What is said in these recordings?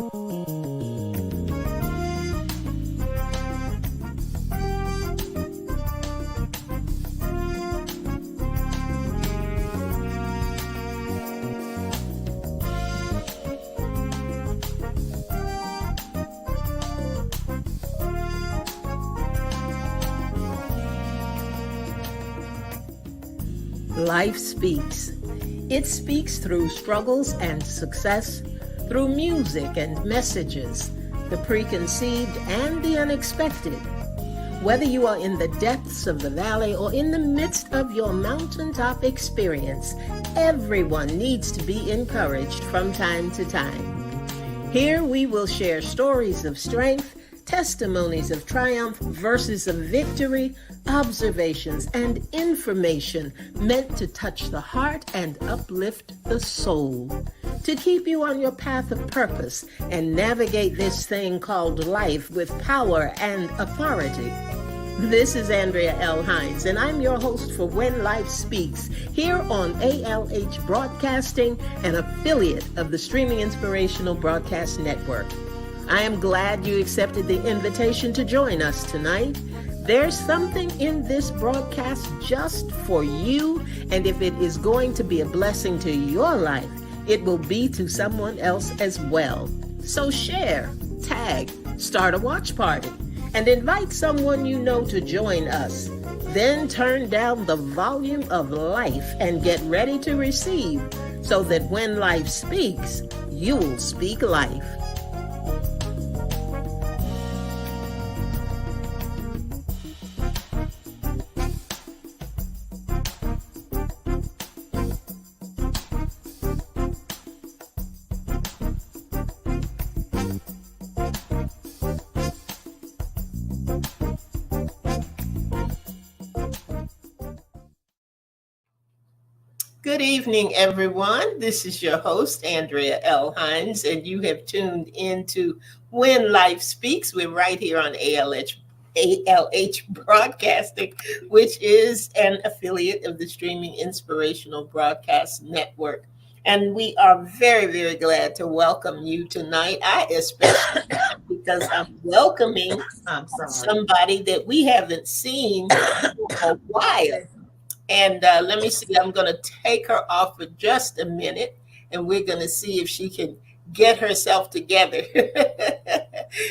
Life speaks. It speaks through struggles and success, through music and messages, the preconceived and the unexpected. Whether you are in the depths of the valley or in the midst of your mountaintop experience, everyone needs to be encouraged from time to time. Here we will share stories of strength, testimonies of triumph, verses of victory, observations, and information meant to touch the heart and uplift the soul, to keep you on your path of purpose and navigate this thing called life with power and authority. This is Andrea L. Hies, and I'm your host for When Life Speaks, here on ALH Broadcasting, an affiliate of the Streaming Inspirational Broadcast Network. I am glad you accepted the invitation to join us tonight. There's something in this broadcast just for you, and if it is going to be a blessing to your life, it will be to someone else as well. So share, tag, start a watch party, and invite someone you know to join us. Then turn down the volume of life and get ready to receive, so that when life speaks, you'll speak life. Good evening, everyone. This is your host, Andrea L. Hies, and you have tuned into When Life Speaks. We're right here on ALH Broadcasting, which is an affiliate of the Streaming Inspirational Broadcast Network. And we are very, very glad to welcome you tonight. I especially because I'm welcoming somebody that we haven't seen for a while. And let me see, I'm going to take her off for just a minute, and we're going to see if she can get herself together.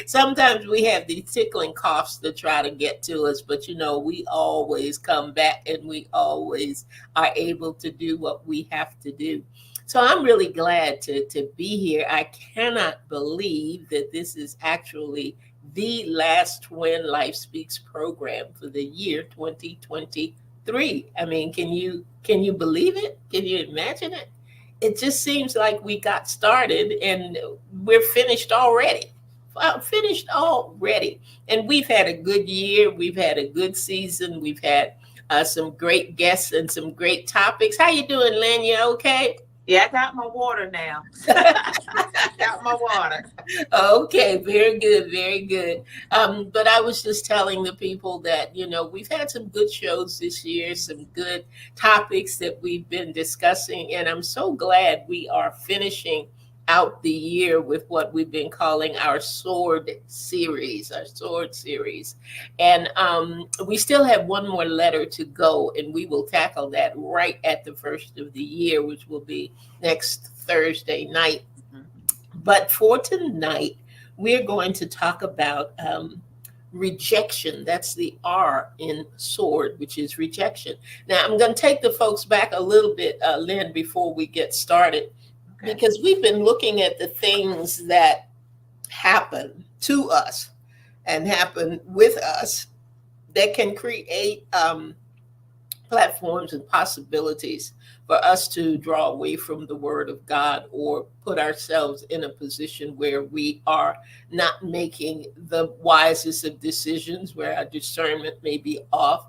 Sometimes we have these tickling coughs to try to get to us, but we always come back and we always are able to do what we have to do. So I'm really glad to be here. I cannot believe that this is actually the last When Life Speaks program for the year 2023. I mean, can you believe it? Can you imagine it? It just seems like we got started and we're finished already. And we've had a good year. We've had a good season. We've had some great guests and some great topics. How you doing, Lynn? You okay? Yeah, I got my water now. Got my water. Okay, very good, very good. But I was just telling the people that, we've had some good shows this year, some good topics that we've been discussing. And I'm so glad we are finishing out the year with what we've been calling our sword series. And we still have one more letter to go, and we will tackle that right at the first of the year, which will be next Thursday night. Mm-hmm. But for tonight, we're going to talk about rejection. That's the R in sword, which is rejection. Now, I'm going to take the folks back a little bit, Lynn, before we get started. Okay. Because we've been looking at the things that happen to us and happen with us that can create platforms and possibilities for us to draw away from the Word of God or put ourselves in a position where we are not making the wisest of decisions, where our discernment may be off.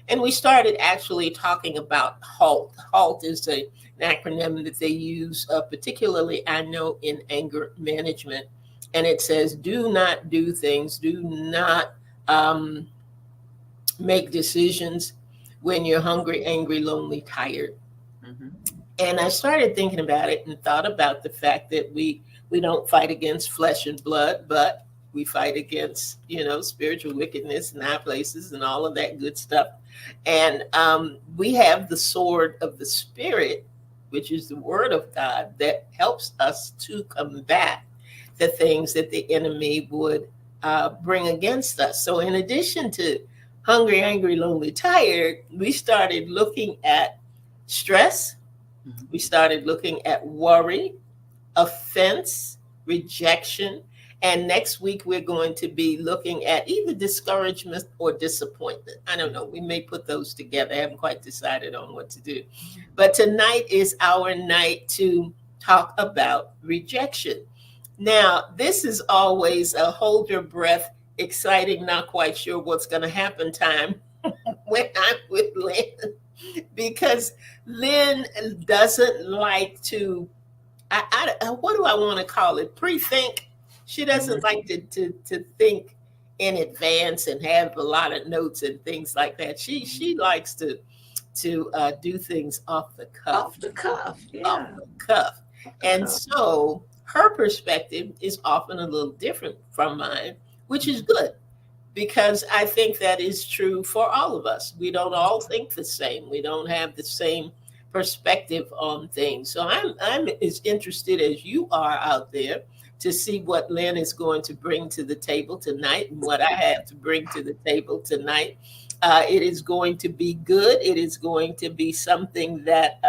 And we started actually talking about HALT. HALT is an acronym that they use, particularly, I know, in anger management. And it says, do not do things, do not make decisions when you're hungry, angry, lonely, tired. Mm-hmm. And I started thinking about it and thought about the fact that we We don't fight against flesh and blood, but we fight against, spiritual wickedness in high places and all of that good stuff. And we have the sword of the Spirit, which is the Word of God, that helps us to combat the things that the enemy would bring against us. So, in addition to hungry, angry, lonely, tired, we started looking at stress. We started looking at worry, offense, rejection. And next week, we're going to be looking at either discouragement or disappointment. I don't know. We may put those together. I haven't quite decided on what to do. But tonight is our night to talk about rejection. Now, this is always a hold your breath, exciting, not quite sure what's going to happen time when I'm with Lynn, because Lynn doesn't like to, what do I want to call it? Pre-think. She doesn't like to think in advance and have a lot of notes and things like that. She likes to do things off the cuff. Off the cuff, yeah. Off the cuff. And so her perspective is often a little different from mine, which is good, because I think that is true for all of us. We don't all think the same. We don't have the same perspective on things. So I'm as interested as you are out there to see what Lynn is going to bring to the table tonight and what I have to bring to the table tonight. It is going to be good. It is going to be something that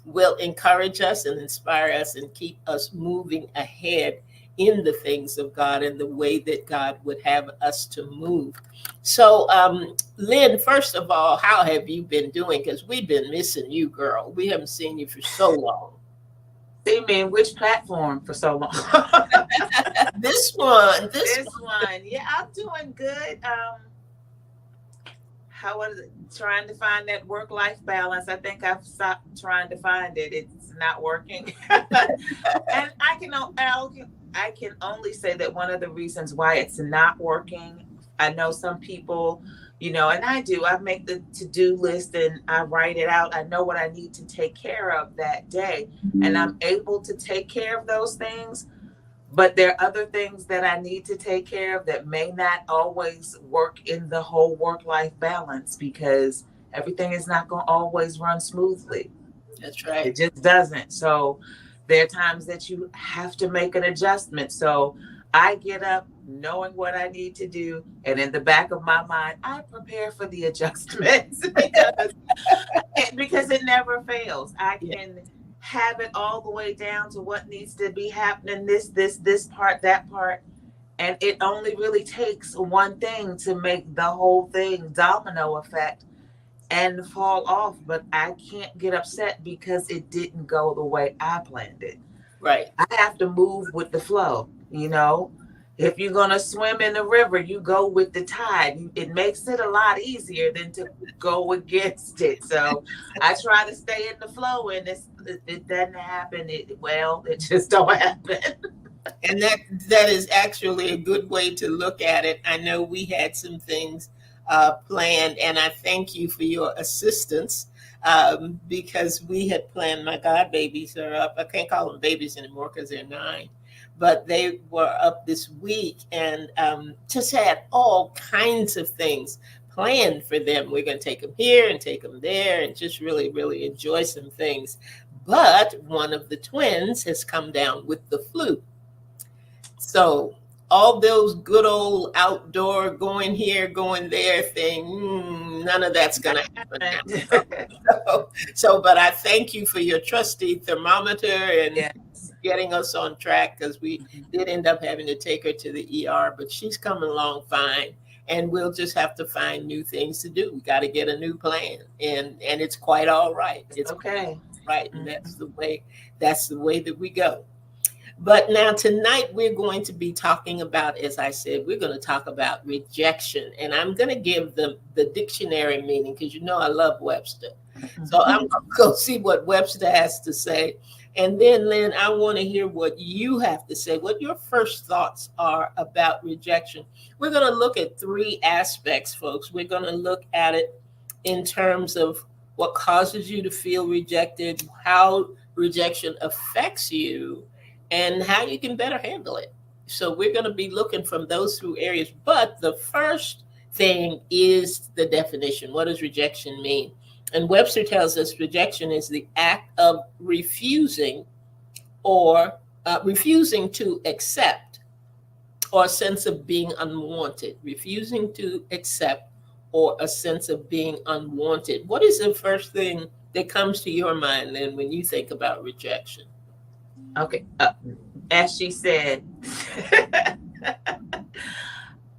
will encourage us and inspire us and keep us moving ahead in the things of God and the way that God would have us to move. So, Lynn, first of all, how have you been doing? Because we've been missing you, girl. We haven't seen you for so long. See me in which platform for so long? This one. Yeah, I'm doing good. How was it? Trying to find that work-life balance. I think I've stopped trying to find it. It's not working. And I can only say that one of the reasons why it's not working, I know some people, and I do, I make the to-do list and I write it out. I know what I need to take care of that day, and I'm able to take care of those things. But there are other things that I need to take care of that may not always work in the whole work-life balance, because everything is not going to always run smoothly. That's right. It just doesn't. So there are times that you have to make an adjustment. So I get up knowing what I need to do, and in the back of my mind, I prepare for the adjustments because it never fails. I can have it all the way down to what needs to be happening, this part, that part, and it only really takes one thing to make the whole thing domino effect and fall off. But I can't get upset because it didn't go the way I planned it. Right. I have to move with the flow. If you're going to swim in the river, you go with the tide. It makes it a lot easier than to go against it. So I try to stay in the flow, and it doesn't happen. It just don't happen. And that is actually a good way to look at it. I know we had some things planned, and I thank you for your assistance, because we had planned, my god babies are up. I can't call them babies anymore because they're 9. But they were up this week, and just had all kinds of things planned for them. We're going to take them here and take them there and just really, really enjoy some things. But one of the twins has come down with the flu. So all those good old outdoor going here, going there thing, none of that's going to happen. But I thank you for your trusty thermometer and getting us on track, because we did end up having to take her to the ER, but she's coming along fine, and we'll just have to find new things to do. We got to get a new plan, and it's quite all right. It's okay, right, and that's the way that we go. But now tonight we're going to be talking about, as I said, we're going to talk about rejection, and I'm going to give the dictionary meaning, because I love Webster. So I'm going to go see what Webster has to say. And then, Lynn, I want to hear what you have to say, what your first thoughts are about rejection. We're going to look at 3 aspects, folks. We're going to look at it in terms of what causes you to feel rejected, how rejection affects you, and how you can better handle it. So we're going to be looking from those two areas. But the first thing is the definition. What does rejection mean? And Webster tells us rejection is the act of refusing or refusing to accept, or a sense of being unwanted. Refusing to accept or a sense of being unwanted. What is the first thing that comes to your mind then when you think about rejection? Okay. As she said,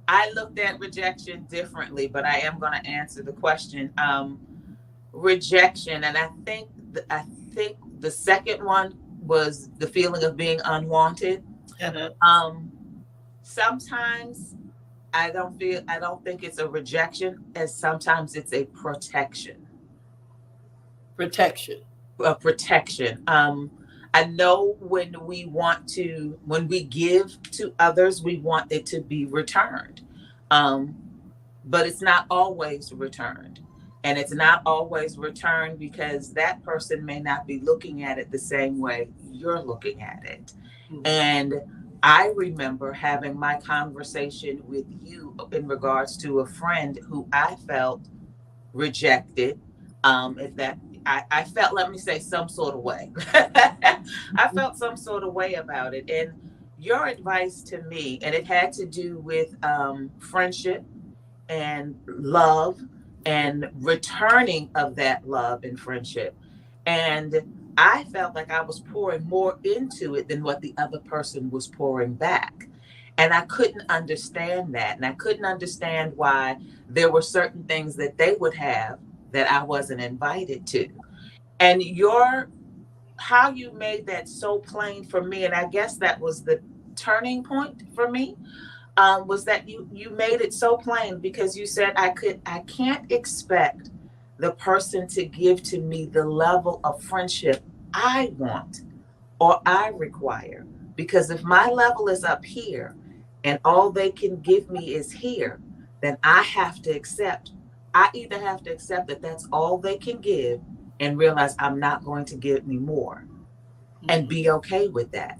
I looked at rejection differently, but I am going to answer the question. Rejection, and I think the second one was the feeling of being unwanted. Uh-huh. Sometimes I don't think it's a rejection, as sometimes it's a protection. Protection. A protection. I know when we give to others, we want it to be returned. Um, but it's not always returned. And it's not always returned because that person may not be looking at it the same way you're looking at it. Mhm. And I remember having my conversation with you in regards to a friend who I felt rejected. If that I felt, let me say, some sort of way. I felt some sort of way about it. And your advice to me, and it had to do with friendship and love and returning of that love and friendship. And I felt like I was pouring more into it than what the other person was pouring back. And I couldn't understand that. And I couldn't understand why there were certain things that they would have that I wasn't invited to. And how you made that so plain for me, and I guess that was the turning point for me, was that you made it so plain because you said I can't expect the person to give to me the level of friendship I want or I require, because if my level is up here and all they can give me is here, then I either have to accept that that's all they can give and realize I'm not going to give me more and be okay with that.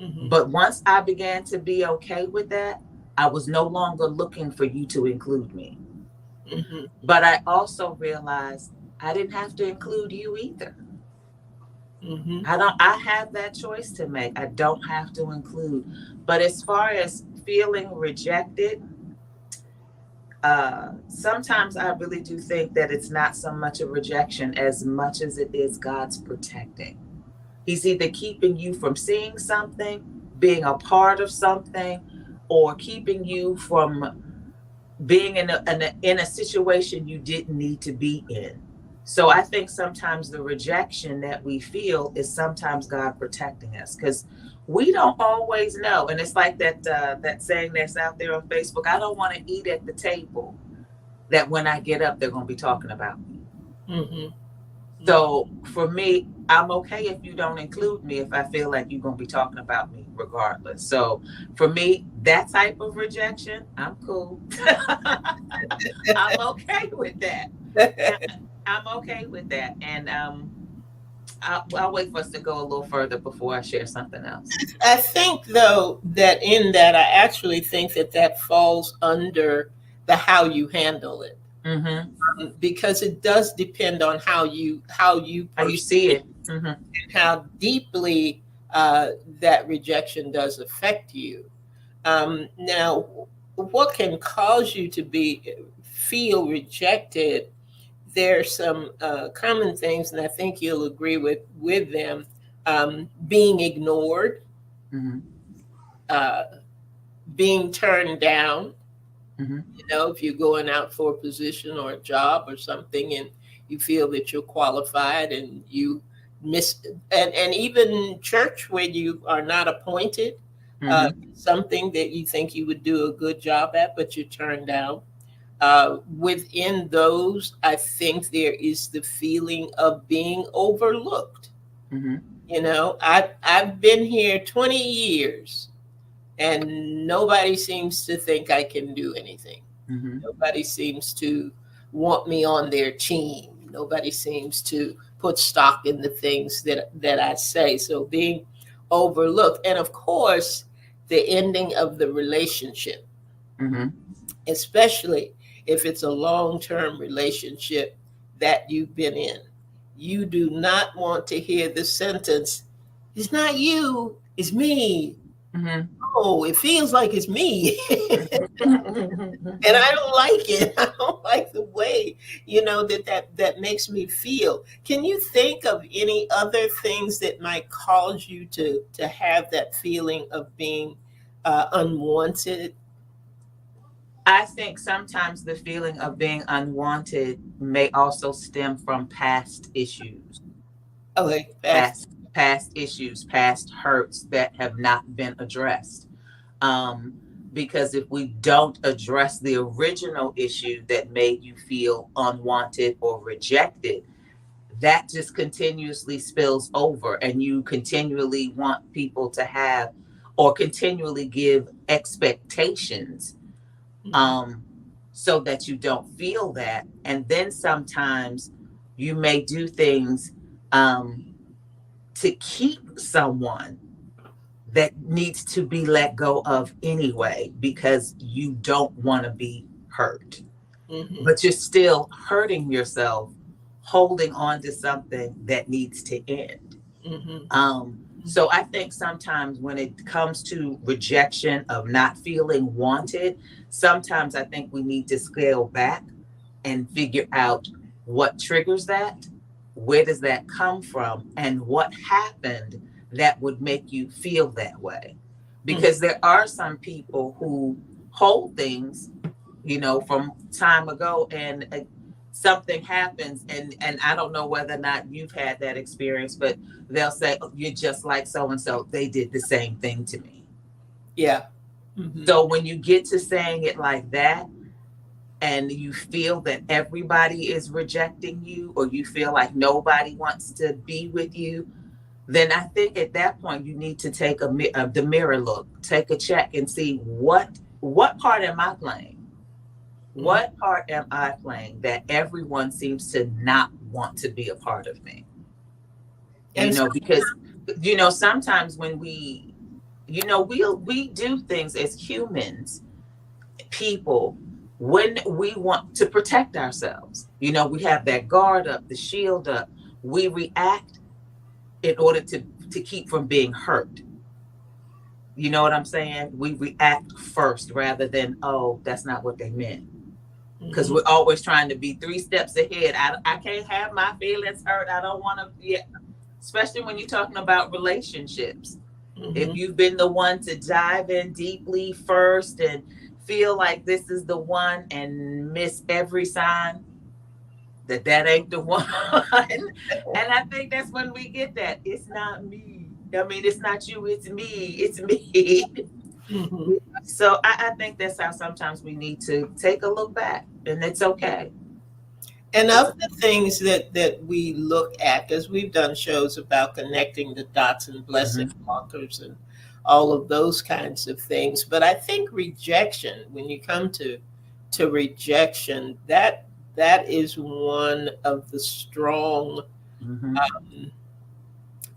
Mhm. But once I began to be okay with that, I was no longer looking for you to include me. Mhm. But I also realized I didn't have to include you either. Mhm. I have that choice to make. I don't have to include. But as far as feeling rejected, sometimes I really do think that it's not so much a rejection as much as it is God's protecting. He's either keeping you from seeing something, being a part of something, or keeping you from being in a situation you didn't need to be in. So I think sometimes the rejection that we feel is sometimes God protecting us, because we don't always know. And it's like that saying that's out there on Facebook: I don't want to eat at the table that when I get up they're going to be talking about me. Mhm. So for me, I'm okay if you don't include me if I feel like you're going to be talking about me regardless. So for me, that type of rejection, I'm cool. I'm okay with that. I'm okay with that. And I'll wait for us to go a little further before I share something else. I think, though, that in that, I actually think that that falls under the how you handle it, Mm-hmm. because it does depend on how you How you see perceive it. Mm-hmm. and how deeply that rejection does affect you. Now, what can cause you to feel rejected? There's some common things, and I think you'll agree with them. Being ignored, Mm-hmm. uh, being turned down. Mm-hmm. If you're going out for a position or a job or something, and you feel that you're qualified, and you miss, and even church where you are not appointed, Mm-hmm. something that you think you would do a good job at, but you're turned down. Within those, I think there is the feeling of being overlooked. Mm-hmm. I've been here 20 years, and nobody seems to think I can do anything. Mm-hmm. Nobody seems to want me on their team. Nobody seems to put stock in the things that I say. So being overlooked. And of course, the ending of the relationship, Mm-hmm. especially if it's a long-term relationship that you've been in. You do not want to hear the sentence, it's not you, it's me. Mm-hmm. Oh, it feels like it's me. And I Mm-hmm. don't like it. I don't like the way, that makes me feel. Can you think of any other things that might cause you to have that feeling of being unwanted? I think sometimes the feeling of being unwanted may also stem from past issues, Okay, fast. past issues, past hurts that have not been addressed. Um, because if we don't address the original issue that made you feel unwanted or rejected, that just continuously spills over, and you continually want people to have or continually give expectations, Mhm, um, so that you don't feel that. And then sometimes you may do things, um, to keep someone that needs to be let go of anyway because you don't want to be hurt, mhm, but you're still hurting yourself holding on to something that needs to end. mhm, So I think sometimes when it comes to rejection of not feeling wanted, sometimes I think we need to scale back and figure out what triggers that, where does that come from, and what happened that would make you feel that way. mhm. Because there are some people who hold things, from time ago, and something happens, and I don't know whether or not you've had that experience, but they'll say, "Oh, you're just like so and so. They did the same thing to me." Yeah. Mhm, So when you get to saying it like that, and you feel that everybody is rejecting you, or you feel like nobody wants to be with you, then I think at that point you need to take the mirror look, take a check, and see what part am I playing? mhm. What part am I playing that everyone seems to not want to be a part of me? And so, Because sometimes when we do things as humans, people, when we want to protect ourselves. We have that guard up, the shield up. We react in order to keep from being hurt. You know what I'm saying? We react first rather than, oh, that's not what they meant. Because mhm, we're always trying to be 3 steps ahead. I can't have my feelings hurt. I don't want to, yeah. Especially when you're talking about relationships. If mhm, you've been the one to dive in deeply first and feel like this is the one and miss every sign that ain't the one. And I think that's when we get that. It's not me. I mean, it's not you, it's me. It's me. mhm. So I think that's how sometimes we need to take a look back, and it's okay. And It's of the things that we look at, because we've done shows about connecting the dots and blessing Mhm. markers and all of those kinds of things, but I think rejection, when you come to rejection, that is one of the strong Mhm.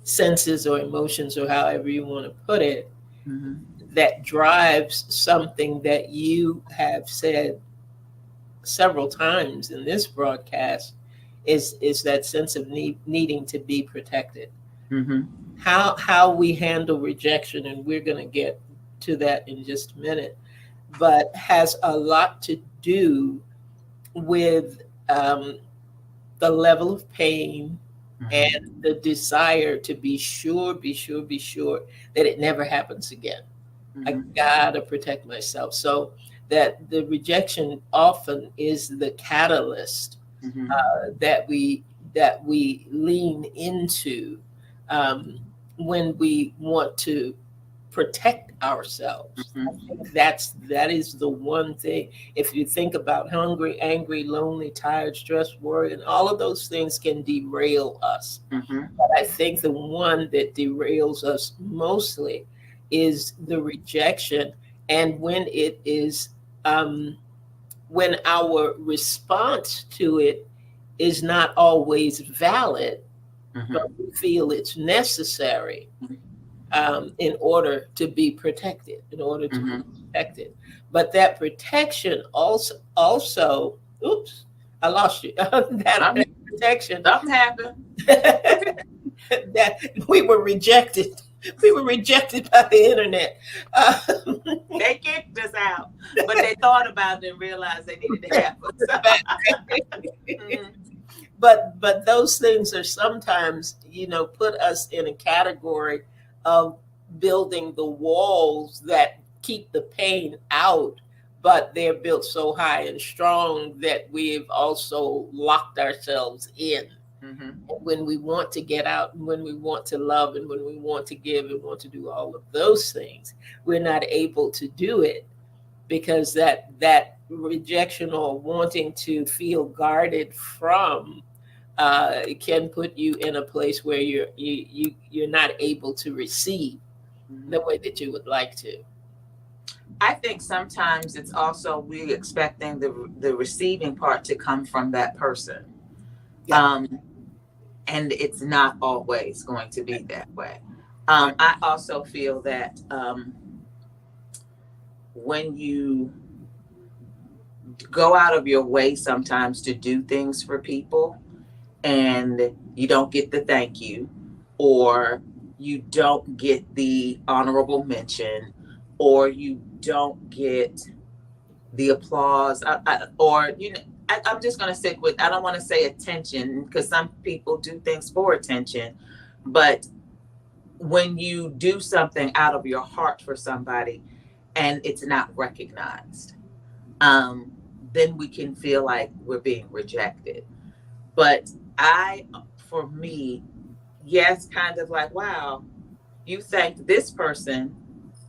senses or emotions, or however you want to put it, Mhm. that drives something that you have said several times in this broadcast, is that sense of needing to be protected. Mhm. How we handle rejection, and we're going to get to that in just a minute, but has a lot to do with the level of pain and Mhm. the desire to be sure that it never happens again. I Mhm. gotta protect myself. So that the rejection often is the catalyst Mhm. that we lean into, um, when we want to protect ourselves. I Mhm. think that is the one thing. If you think about hungry, angry, lonely, tired, stressed, worried, and all of those things can derail us. Mhm. But I think the one that derails us mostly is the rejection, and um, when our response to it is not always valid, but Mhm. we feel it's necessary. in order to be protected, in order to be Mm-hmm. protected. But that protection also, oops, I lost you. That Something, protection something happened. that we were rejected. We were rejected by the internet. Um, They kicked us out, but they thought about it and realized they needed to have us. Mhm. but those things are sometimes, put us in a category of building the walls that keep the pain out, but they're built so high and strong that we've also locked ourselves in. Mhm. When we want to get out, and when we want to love, and when we want to give and want to do all of those things, we're not able to do it because that rejection or wanting to feel guarded from can put you in a place where you're not able to receive the Mhm. way that you would like to. I think sometimes it's also we expecting the receiving part to come from that person, Yeah. um, and it's not always going to be that way. Right. I also feel that when you go out of your way sometimes to do things for people and you don't get the thank you, or you don't get the honorable mention, or you don't get the applause, or I'm just going to stick with, I don't want to say attention because some people do things for attention, but when you do something out of your heart for somebody and it's not recognized, um, then we can feel like we're being rejected. But for me, yes, kind of like, wow, you thanked this person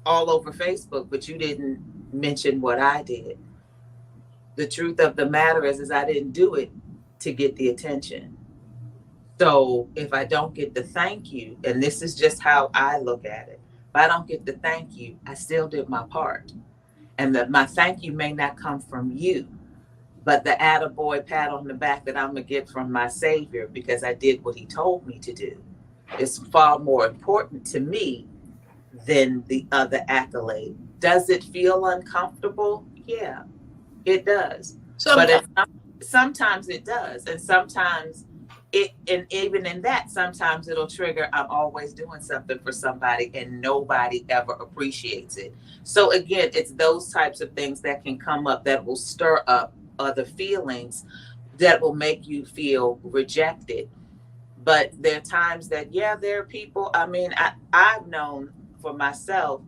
all over Facebook, but you didn't mention what I did. The truth of the matter is I didn't do it to get the attention. So if I don't get the thank you, and this is just how I look at it, if I don't get the thank you, I still did my part. And that my thank you may not come from you, but the attaboy pat on the back that I'm gonna get from my Savior because I did what He told me to do is far more important to me than the other accolade. Does it feel uncomfortable? Yeah, it does. But Sometimes. sometimes it does, and sometimes and even in that, sometimes it'll trigger. I'm always doing something for somebody, and nobody ever appreciates it. So again, it's those types of things that can come up that will stir up other feelings that will make you feel rejected. But there are times that, yeah, there are people. I mean, I've known for myself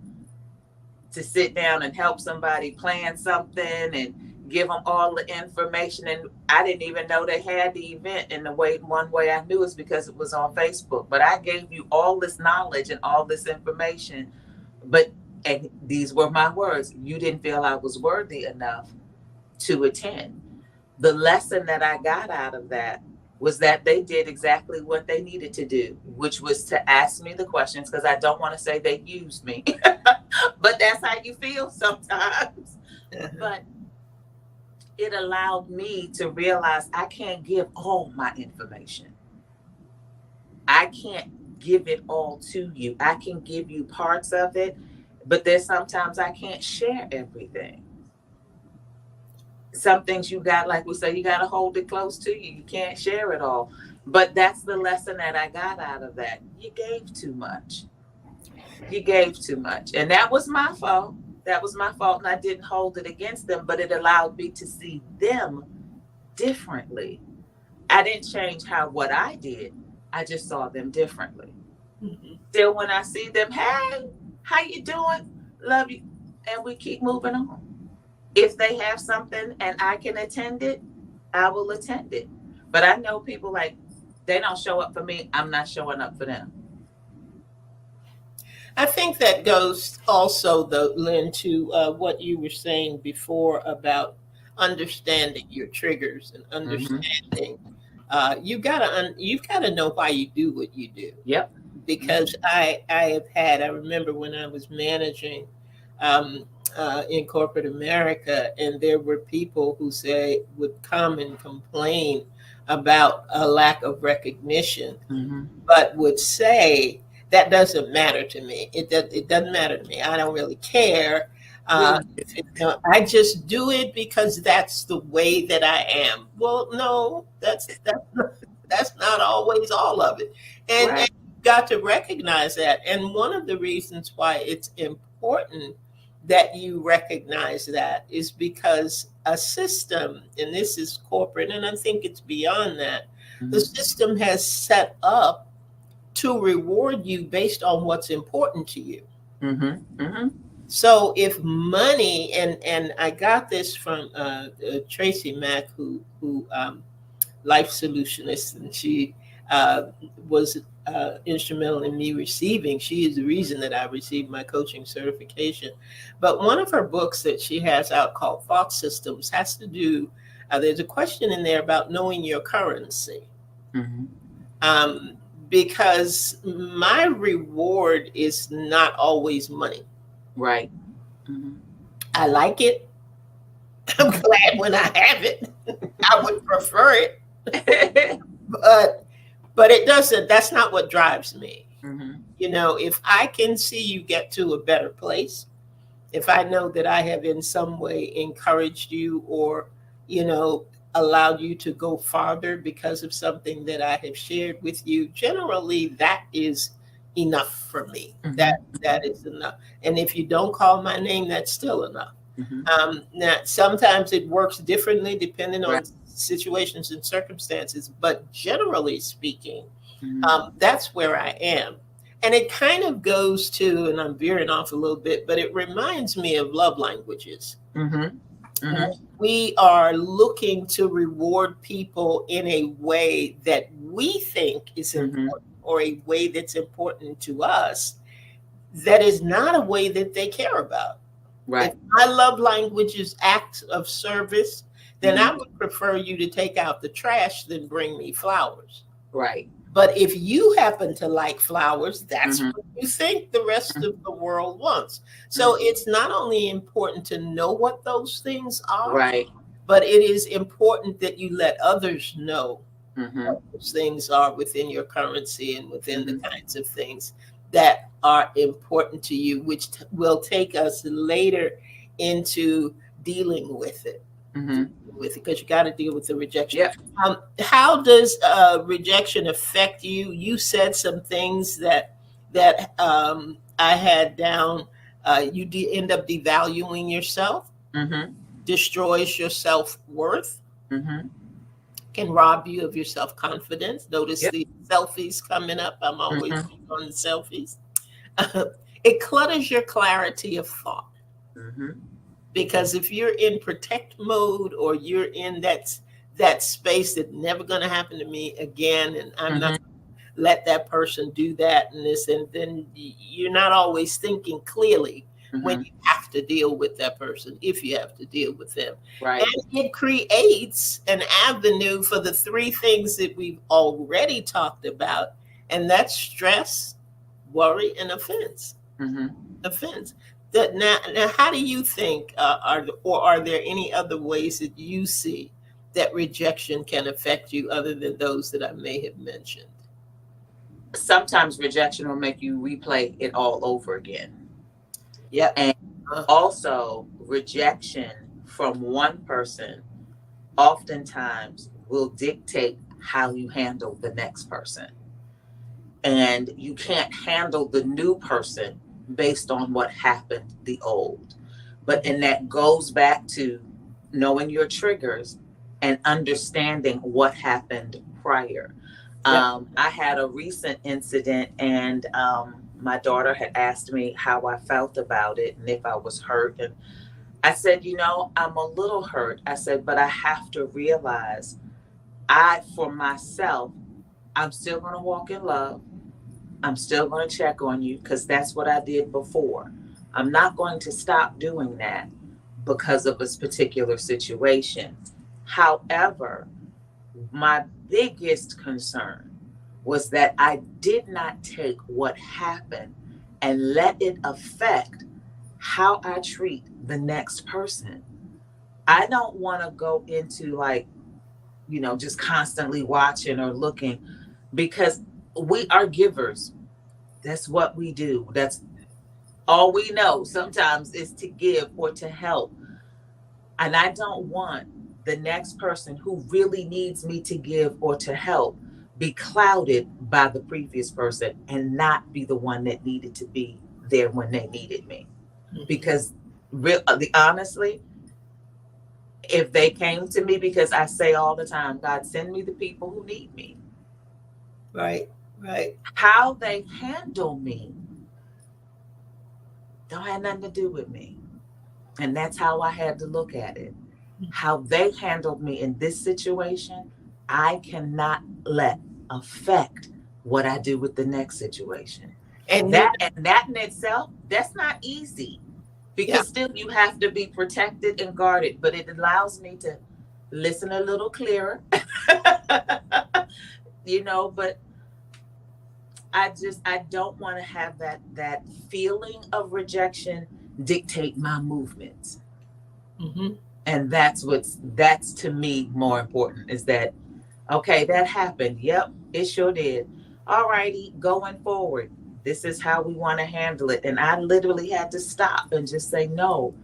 to sit down and help somebody plan something and give them all the information, and I didn't even know they had the event. And the way one way I knew is because it was on Facebook. But I gave you all this knowledge and all this information, but and these were my words, you didn't feel I was worthy enough to attend. The lesson that I got out of that was that they did exactly what they needed to do, which was to ask me the questions, because I don't want to say they used me, but that's how you feel sometimes. But it allowed me to realize I can't give all my information. I can't give it all to you. I can give you parts of it, but there's sometimes I can't share everything. Some things you got, like we say, you got to hold it close to you. You can't share it all. But that's the lesson that I got out of that. You gave too much. You gave too much. And that was my fault. That was my fault. And I didn't hold it against them, but it allowed me to see them differently. I didn't change what I did. I just saw them differently. Mhm. Still, when I see them, hey, how you doing? Love you. And we keep moving on. If they have something and I can attend it, I will attend it. But I know people like, they don't show up for me, I'm not showing up for them. I think that goes also, though, Lynn, to what you were saying before about understanding your triggers and Mm-hmm. understanding. You've gotta know why you do what you do, Yep. because I remember when I was managing um, in corporate America, and there were people who would come and complain about a lack of recognition, Mm-hmm. but would say that doesn't matter to me. It doesn't matter to me. I don't really care. Well, I just do it because that's the way that I am. Well, no, that's not always all of it, and right. you've got to recognize that. And one of the reasons why it's important that you recognize that is because a system, and this is corporate, and I think it's beyond that. The Mhm. system has set up to reward you based on what's important to you. Mhm. Mhm. So if money, and I got this from Tracy Mack, who life solutionist, and she was instrumental in me receiving. She is the reason that I received my coaching certification. But one of her books that she has out called Thought Systems has to do. There's a question in there about knowing your currency. Mhm. Um, because my reward is not always money. Right. Mhm. I like it. I'm glad when I have it. I would prefer it, but it doesn't. That's not what drives me. Mhm. If I can see you get to a better place, if I know that I have in some way encouraged you or, you know, allowed you to go farther because of something that I have shared with you, generally that is enough for me. Mhm. That is enough. And if you don't call my name, that's still enough. Mhm. Now, sometimes it works differently depending Right. on situations and circumstances, but generally speaking, Mhm. that's where I am. And it kind of goes to, and I'm veering off a little bit, but it reminds me of love languages. Mhm. Mhm. We are looking to reward people in a way that we think is Mhm. important or a way that's important to us that is not a way that they care about. If Right. my love language is acts of service, then I Mhm. would prefer you to take out the trash than bring me flowers. Right. But if you happen to like flowers, that's Mhm. what you think the rest Mhm. of the world wants. Mhm. So it's not only important to know what those things are, Right. but it is important that you let others know what Mhm. those things are within your currency and within the Mhm. kinds of things that are important to you, which will take us later into dealing with it. Mhm. Because you got to deal with the rejection. Yep. How does rejection affect you? You said some things that I had down. End up devaluing yourself, Mhm. destroys your self worth, Mhm. can rob you of your self confidence. Notice Yep. the selfies coming up. I'm always Mhm. on the selfies. It clutters your clarity of thought. Mhm. Because if you're in protect mode or you're in that space that never going to happen to me again, and I'm not Mhm. let that person do that and this, and then you're not always thinking clearly when Mhm. you have to deal with that person, if you have to deal with them. Right. And it creates an avenue for the three things that we've already talked about, and that's stress, worry, and Mhm. offense. That now, how do you think, are there any other ways that you see that rejection can affect you other than those that I may have mentioned? Sometimes rejection will make you replay it all over again. Yep. And also, rejection from one person oftentimes will dictate how you handle the next person. And you can't handle the new person based on what happened the old. And that goes back to knowing your triggers and understanding what happened prior. Yep. I had a recent incident, and my daughter had asked me how I felt about it and if I was hurt. And I said, I'm a little hurt. I said, but I have to realize for myself, I'm still going to walk in love. I'm still going to check on you because that's what I did before. I'm not going to stop doing that because of this particular situation. However, my biggest concern was that I did not take what happened and let it affect how I treat the next person. I don't want to go into just constantly watching or looking, because we are givers. That's what we do. That's all we know sometimes is to give or to help. And I don't want the next person who really needs me to give or to help be clouded by the previous person and not be the one that needed to be there when they needed me. Because honestly, if they came to me, because I say all the time, God, send me the people who need me. Right, right. How they handle me don't have nothing to do with me. And that's how I had to look at it. How they handled me in this situation, I cannot let affect what I do with the next situation. And that in itself, that's not easy, because still you have to be protected and guarded, but it allows me to listen a little clearer. But I don't want to have that feeling of rejection dictate my movements. And that's to me more important, is that, okay, that happened. Yep, it sure did. All righty, going forward, this is how we want to handle it. And I literally had to stop and just say, no,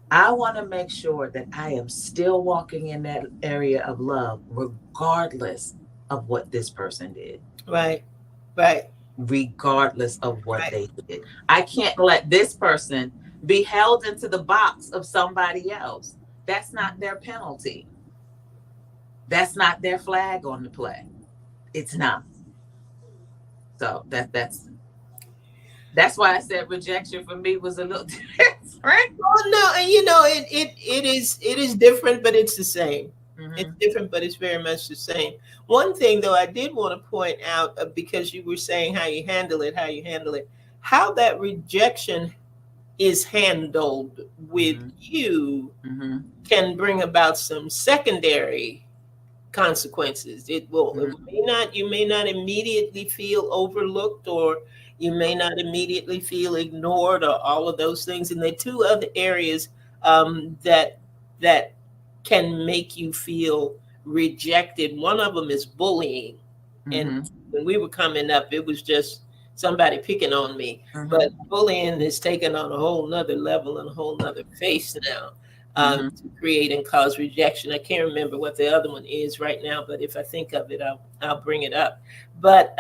I want to make sure that I am still walking in that area of love, regardless of what this person did. Right, right. Regardless of what they did. I can't let this person be held into the box of somebody else. That's not their penalty. That's not their flag on the play. It's not. So that's why I said rejection for me was a little different. Oh no, and it is different, but it's the same. It's different, but it's very much the same. One thing, though, I did want to point out, because you were saying how you handle it, how that rejection is handled with you can bring about some secondary consequences. You may not immediately feel overlooked, or you may not immediately feel ignored, or all of those things. And there are two other areas that can make you feel rejected. One of them is bullying. And when we were coming up, it was just somebody picking on me. But bullying is taken on a whole nother level and a whole nother face now, to create and cause rejection. I can't remember what the other one is right now, but if I think of it, I'll bring it up. But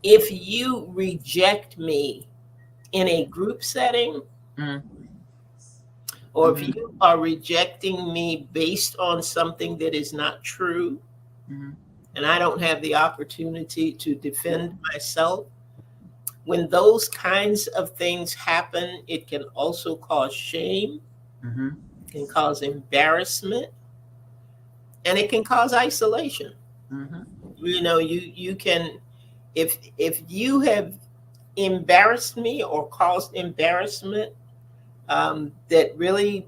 if you reject me in a group setting, or if you are rejecting me based on something that is not true, and I don't have the opportunity to defend myself, when those kinds of things happen, it can also cause shame, it can cause embarrassment, and it can cause isolation. You can, if you have embarrassed me or caused embarrassment that really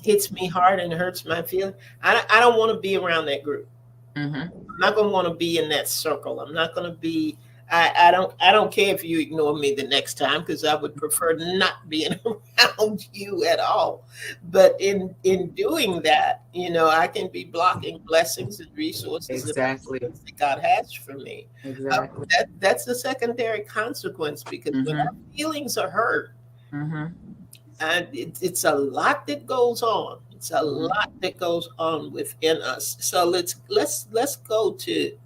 hits me hard and hurts my feelings, I don't want to be around that group. I'm not going to want to be in that circle. I'm not going to be. I don't care if you ignore me the next time, because I would prefer not being around you at all. But in doing that, I can be blocking blessings and resources that God has for me. Exactly. That's the secondary consequence, because when our feelings are hurt, it's a lot that goes on. It's a lot that goes on within us. So let's go to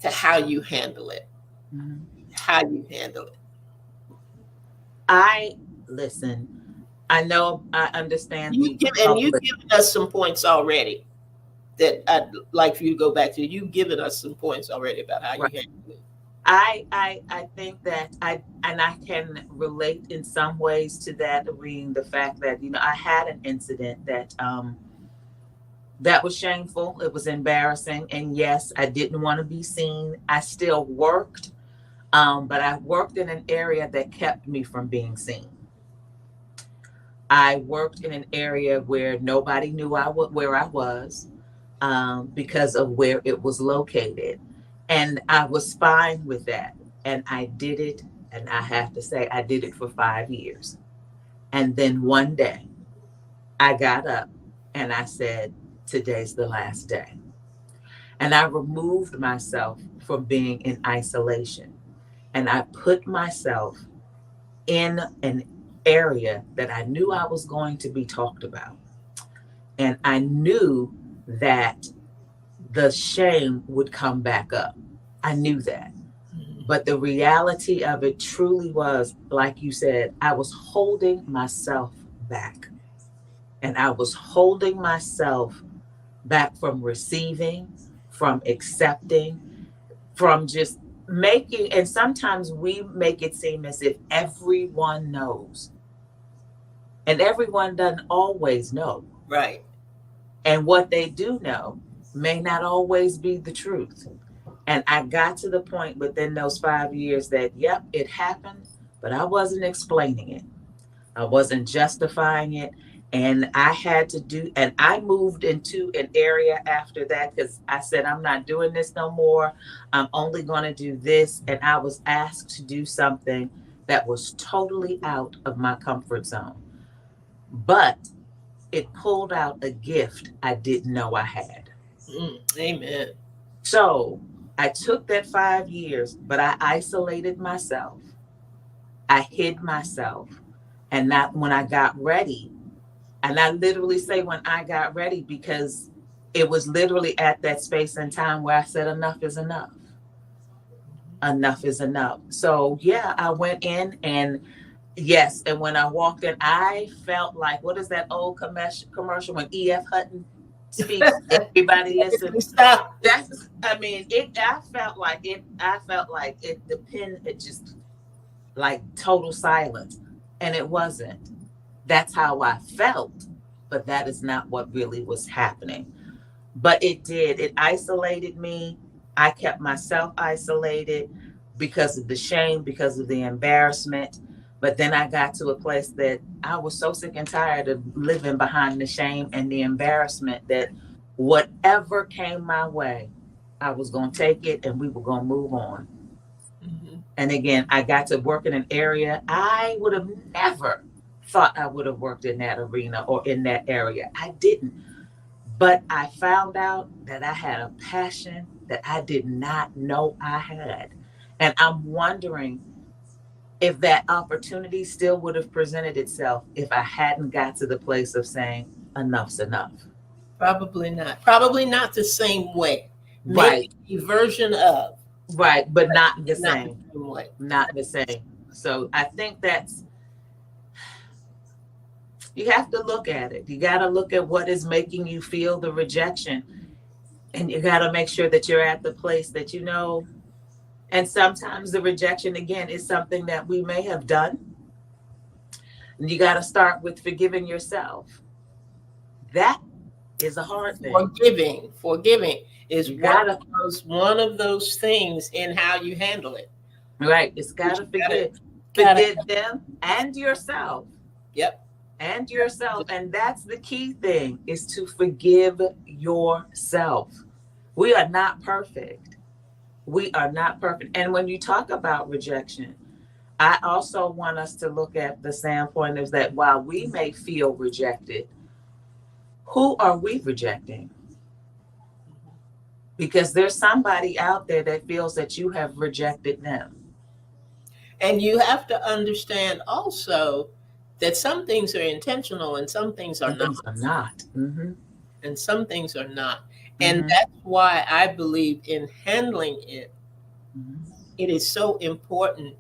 how you handle it. How you handle it. I know, I understand. You've given us some points already that I'd like for you to go back to. You've given us some points already about how you handle it. I think that I can relate in some ways to that, being the fact that I had an incident that was shameful. It was embarrassing, and yes, I didn't want to be seen. I still worked, but I worked in an area that kept me from being seen. I worked in an area where nobody knew where I was, because of where it was located. And I was fine with that. And I did it. And I have to say, I did it for 5 years. And then one day I got up and I said, today's the last day. And I removed myself from being in isolation. And I put myself in an area that I knew I was going to be talked about. And I knew that the shame would come back up. I knew that. But the reality of it truly was, like you said, I was holding myself back. And I was holding myself back from receiving, from accepting, from just making, and sometimes we make it seem as if everyone knows. And everyone doesn't always know. Right. And what they do know may not always be the truth. And I got to the point within those 5 years that, yep, it happened, but I wasn't explaining it. I wasn't justifying it. And I had to do, and I moved into an area after that because I said, I'm not doing this no more. I'm only going to do this. And I was asked to do something that was totally out of my comfort zone. But it pulled out a gift I didn't know I had. Amen. So I took that 5 years, but I isolated myself. I hid myself. And not when I got ready, and I literally say when I got ready, because it was literally at that space and time where I said, enough is enough. Enough is enough. So yeah, I went in and yes. And when I walked in, I felt like, what is that old commercial when E.F. Hutton speaks, everybody listens. That's, I mean, I felt like it depended, it just like total silence. And it wasn't. That's how I felt, but that is not what really was happening. But it did. It isolated me. I kept myself isolated because of the shame, because of the embarrassment. But then I got to a place that I was so sick and tired of living behind the shame and the embarrassment that whatever came my way, I was going to take it and we were going to move on. Mm-hmm. And again, I got to work in an area I would have never thought I would have worked in that arena or in that area. I didn't. But I found out that I had a passion that I did not know I had. And I'm wondering if that opportunity still would have presented itself if I hadn't got to the place of saying, enough's enough. Probably not. Probably not the same way. Right. Maybe a version of. Right, but not the not same. The same way. Not the same. So I think that's, you have to look at it. You got to look at what is making you feel the rejection. And you got to make sure that you're at the place that you know. And sometimes the rejection, again, is something that we may have done. And you got to start with forgiving yourself. That is a hard thing. Forgiving is one of those things in how you handle it. Right. It's got to forgive. Forgive them and yourself. Yep. And yourself. And that's the key thing, is to forgive yourself. We are not perfect. We are not perfect. And when you talk about rejection, I also want us to look at the standpoint is that while we may feel rejected, who are we rejecting? Because there's somebody out there that feels that you have rejected them. And you have to understand also that some things are intentional and some things are not. Mm-hmm. And some things are not. And that's why I believe in handling it. Mm-hmm. It is so important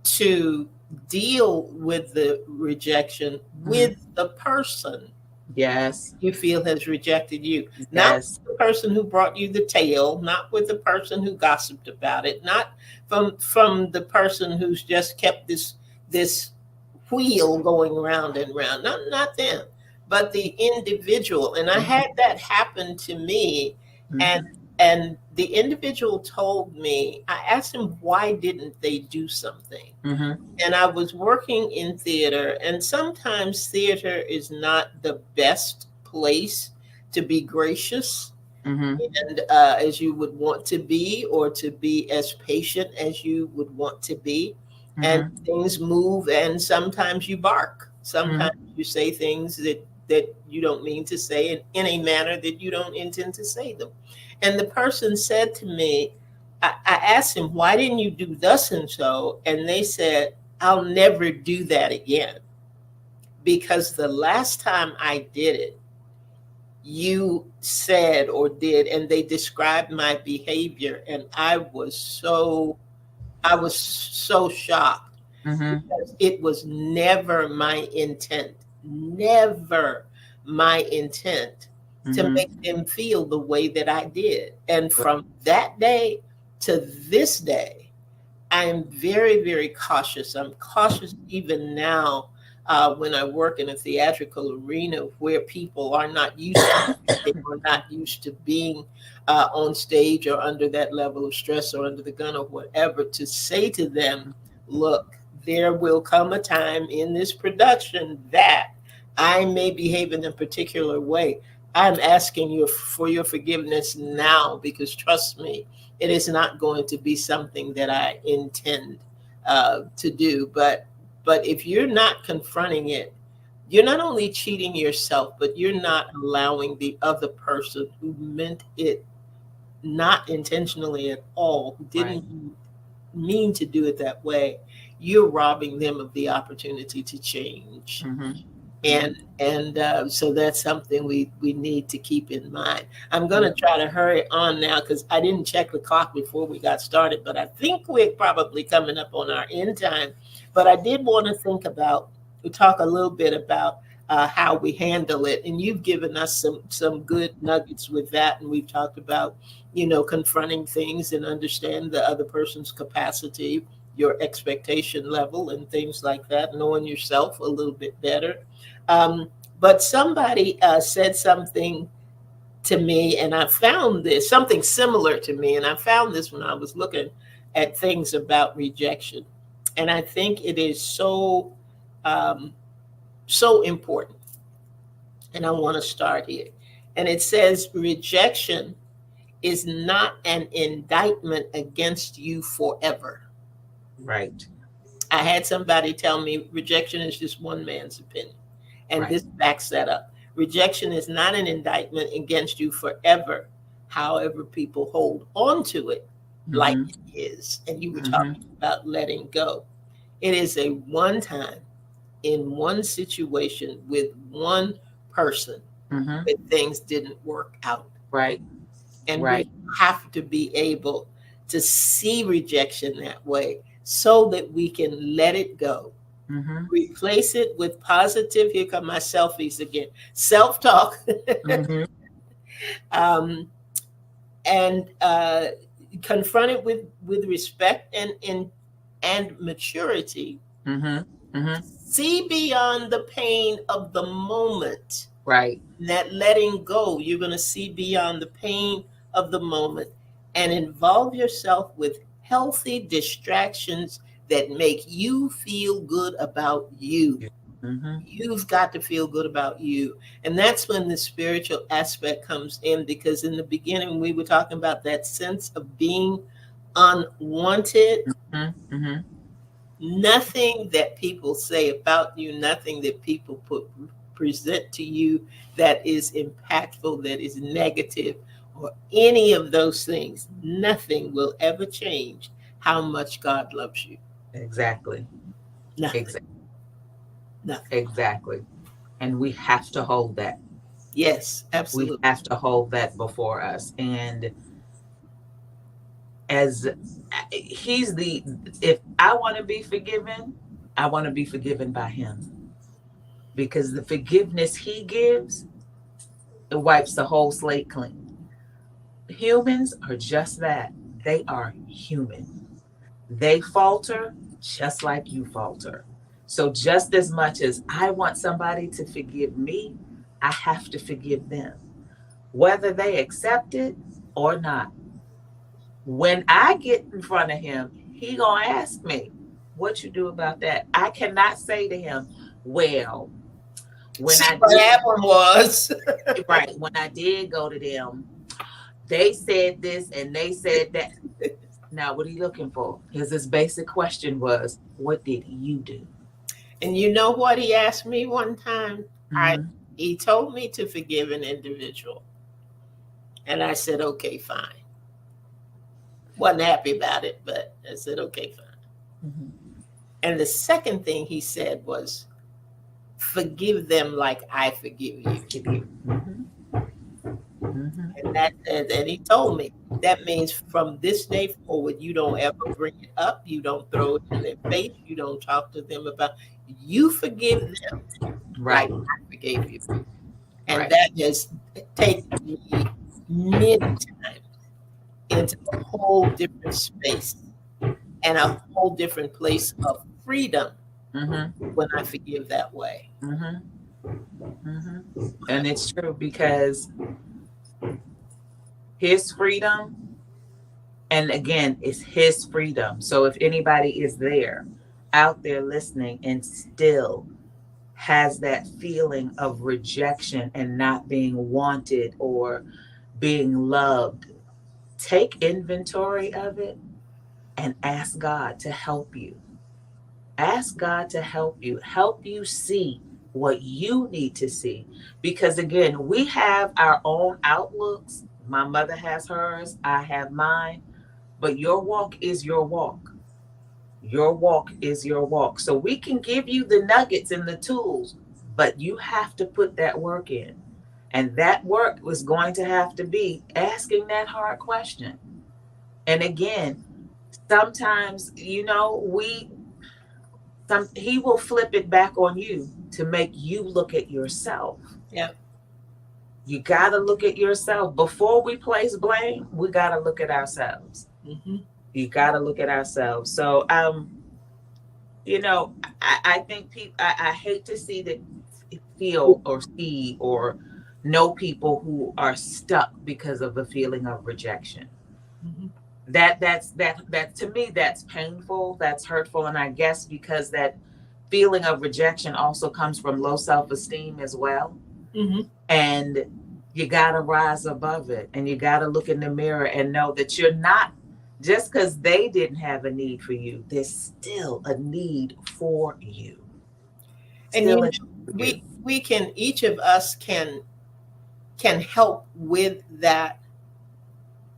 to deal with the rejection with the person. Yes. You feel has rejected you. Yes. Not the person who brought you the tale, not with the person who gossiped about it, not from the person who's just kept this wheel going round and round. Not them, but the individual. And I had that happen to me. And the individual told me, I asked him, why didn't they do something? And I was working in theater, and sometimes theater is not the best place to be gracious and as you would want to be, or to be as patient as you would want to be. And things move, and sometimes you bark. Sometimes you say things that that you don't mean to say, and in a manner that you don't intend to say them. And the person said to me, I asked him, why didn't you do thus and so? And they said, I'll never do that again. Because the last time I did it, you said or did, and they described my behavior, and I was so shocked, because it was never my intent, never my intent to make them feel the way that I did. And from that day to this day, I am very, very cautious. I'm cautious even now, when I work in a theatrical arena where people are not used to they are not used to being on stage or under that level of stress or under the gun or whatever, to say to them, look, there will come a time in this production that I may behave in a particular way. I'm asking you for your forgiveness now, because trust me, it is not going to be something that I intend to do. But if you're not confronting it, you're not only cheating yourself, but you're not allowing the other person who meant it not intentionally at all, who didn't mean to do it that way, you're robbing them of the opportunity to change. And so that's something we need to keep in mind. I'm going to try to hurry on now, because I didn't check the clock before we got started, but I think we're probably coming up on our end time. But I did want to talk a little bit about how we handle it. And you've given us some good nuggets with that. And we've talked about, confronting things and understand the other person's capacity, your expectation level, and things like that, knowing yourself a little bit better. But somebody said something to me, and I found this, something similar to me, and I found this when I was looking at things about rejection. And I think it is so important. And I want to start here. And it says, rejection is not an indictment against you forever. Right. I had somebody tell me rejection is just one man's opinion. And this backs that up. Rejection is not an indictment against you forever. However, people hold on to it like it is. And you were talking about letting go. It is a one time, in one situation, with one person, that things didn't work out. Right. And we have to be able to see rejection that way, so that we can let it go. Replace it with positive, here come my selfies again, self-talk, and confront it with respect and maturity. See beyond the pain of the moment. Right. That letting go, you're going to see beyond the pain of the moment, and involve yourself with healthy distractions that make you feel good about you. You've got to feel good about you. And that's when the spiritual aspect comes in, because in the beginning we were talking about that sense of being unwanted. Nothing that people say about you, nothing that people present to you that is impactful, that is negative, or any of those things, nothing will ever change how much God loves you. Exactly. Nothing. Nothing. Exactly. And we have to hold that. Yes, absolutely. We have to hold that before us. And as if I want to be forgiven, I want to be forgiven by him. Because the forgiveness he gives, it wipes the whole slate clean. Humans are just that. They are human. They falter just like you falter. So just as much as I want somebody to forgive me, I have to forgive them, whether they accept it or not. When I get in front of him, he gonna ask me, what you do about that? I cannot say to him, well, when when I did go to them, they said this and they said that. Now, what are you looking for? His basic question was, what did you do? And you know what he asked me one time? He told me to forgive an individual. And I said, okay, fine. Wasn't happy about it, but I said, okay, fine. Mm-hmm. And the second thing he said was, forgive them like I forgive you. Mm-hmm. Mm-hmm. And he told me that means from this day forward, you don't ever bring it up. You don't throw it in their face. You don't talk to them about, you forgive them Right. like I forgave you. And Right. that has taken me many times into a whole different space and a whole different place of freedom Mm-hmm. when I forgive that way. Mm-hmm. Mm-hmm. And it's true, because his freedom, and again, it's his freedom. So if anybody is there, out there listening, and still has that feeling of rejection and not being wanted or being loved, take inventory of it and ask God to help you. Ask God to help you see what you need to see. Because again, we have our own outlooks. My mother has hers, I have mine, but your walk is your walk. Your walk is your walk. So we can give you the nuggets and the tools, but you have to put that work in. And that work was going to have to be asking that hard question. And again, sometimes, he will flip it back on you to make you look at yourself. Yeah. You got to look at yourself. Before we place blame, we got to look at ourselves. Mm-hmm. You got to look at ourselves. So, I think people, I hate to see that, feel or see or know people who are stuck because of a feeling of rejection. Mm-hmm. That to me, that's painful, that's hurtful. And I guess because that feeling of rejection also comes from low self-esteem as well. Mm-hmm. And you got to rise above it, and you got to look in the mirror and know that you're not, just because they didn't have a need for you, there's still a need for you. And we can, each of us can help with that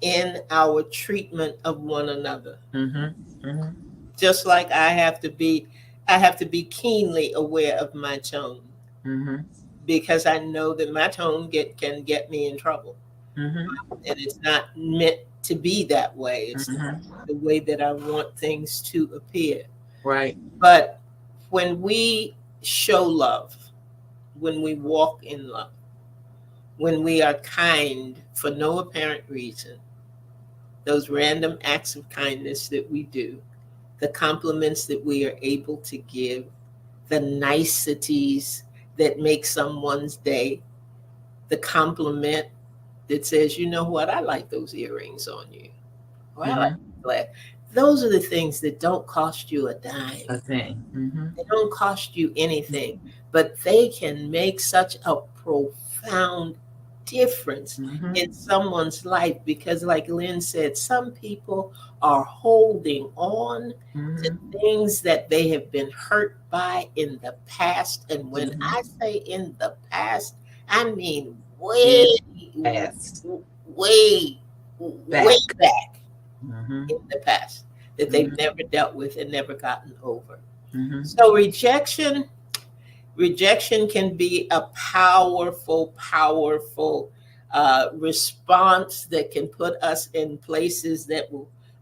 in our treatment of one another. Mm-hmm. Mm-hmm. Just like I have to be keenly aware of my tone. Mm-hmm. Because I know that my tone can get me in trouble. Mm-hmm. And it's not meant to be that way. It's Mm-hmm. the way that I want things to appear. Right. But when we show love, when we walk in love, when we are kind for no apparent reason, those random acts of kindness that we do, the compliments that we are able to give, the niceties that make someone's day, the compliment that says, you know what, I like those earrings on you. Or I like that. Those are the things that don't cost you a dime. A thing. Mm-hmm. They don't cost you anything, but they can make such a profound difference in someone's life. Because like Lynn said, some people are holding on to things that they have been hurt by in the past. And when I say in the past, I mean way Past. way back Mm-hmm. in the past that they've never dealt with and never gotten over. Mm-hmm. So rejection can be a powerful response that can put us in places that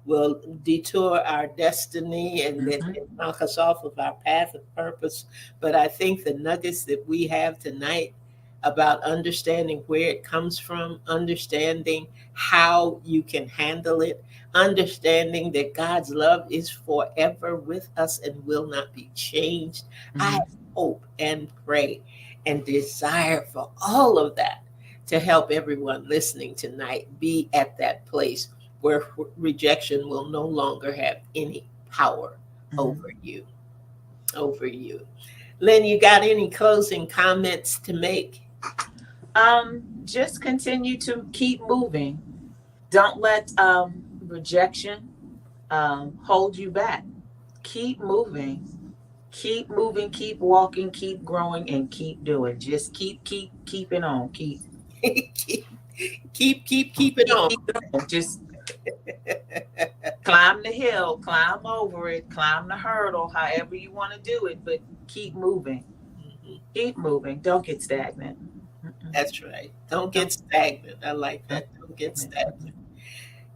will detour our destiny and that can knock us off of our path of purpose. But I think the nuggets that we have tonight about understanding where it comes from, understanding how you can handle it, understanding that God's love is forever with us and will not be changed. I hope and pray and desire for all of that to help everyone listening tonight be at that place where rejection will no longer have any power over you. Lynn, you got any closing comments to make? Just continue to keep moving. Don't let rejection hold you back. Keep moving. Keep moving, keep walking, keep growing, and keep doing. Just keeping on. Keep it on. Keep going. Just climb the hill, climb over it, climb the hurdle, however you want to do it, but keep moving. Mhm. Keep moving. Don't get stagnant. Mm-mm. That's right. Don't Don't get stagnant. I like get that. Don't get stagnant. stagnant.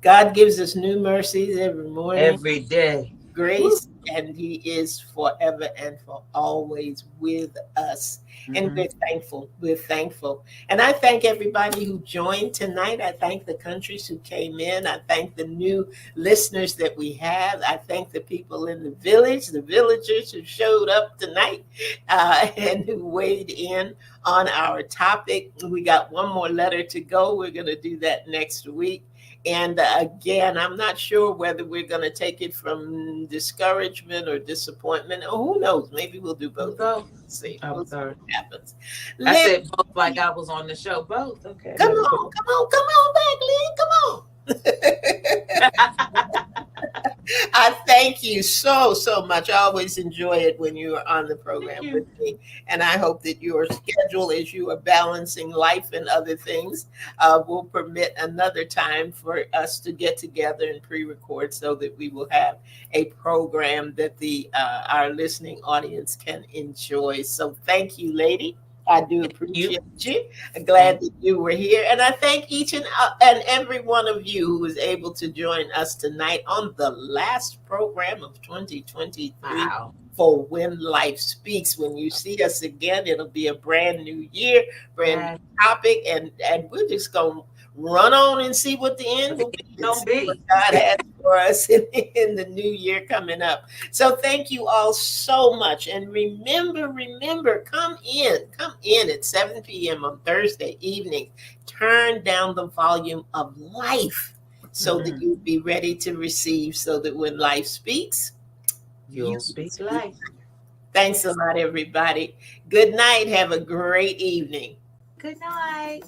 God gives us new mercies every morning, Every day. Woo. grace, and He is forever and for always with us. And Mm-hmm. we're thankful. We're thankful. And I thank everybody who joined tonight. I thank the countries who came in. I thank the new listeners that we have. I thank the people in the village, the villagers who showed up tonight and who weighed in on our topic. We got one more letter to go. We're going to do that next week. And again, I'm not sure whether we're going to take it from discouragement or disappointment. Or who knows? Maybe we'll do both. Both. We'll see. I'm We'll see sorry. what happens. I Lynn, said both like I was on the show. Both. Okay. come on, come on back, Lynn. Come on. I thank you so much. I always enjoy it when you are on the program Thank with you. me. And I hope that your schedule, as you are balancing life and other things, will permit another time for us to get together and pre-record so that we will have a program that the our listening audience can enjoy. So thank you, lady. I do You. appreciate you. I'm glad that you were here. And I thank each and every one of you who was able to join us tonight on the last program of 2023 Wow. for When Life Speaks. When you see us again, it'll be a brand new year, brand Yeah. new topic, and we're just going to run on and see what the end will be and Don't see what be. God has for us in the new year coming up. So thank you all so much. And remember, come in at 7 p.m. on Thursday evening. Turn down the volume of life so that Mm-hmm. you'll be ready to receive, so that when life speaks, you You'll speak speak. life. Thanks a lot, everybody. Good night. Have a great evening. Good night.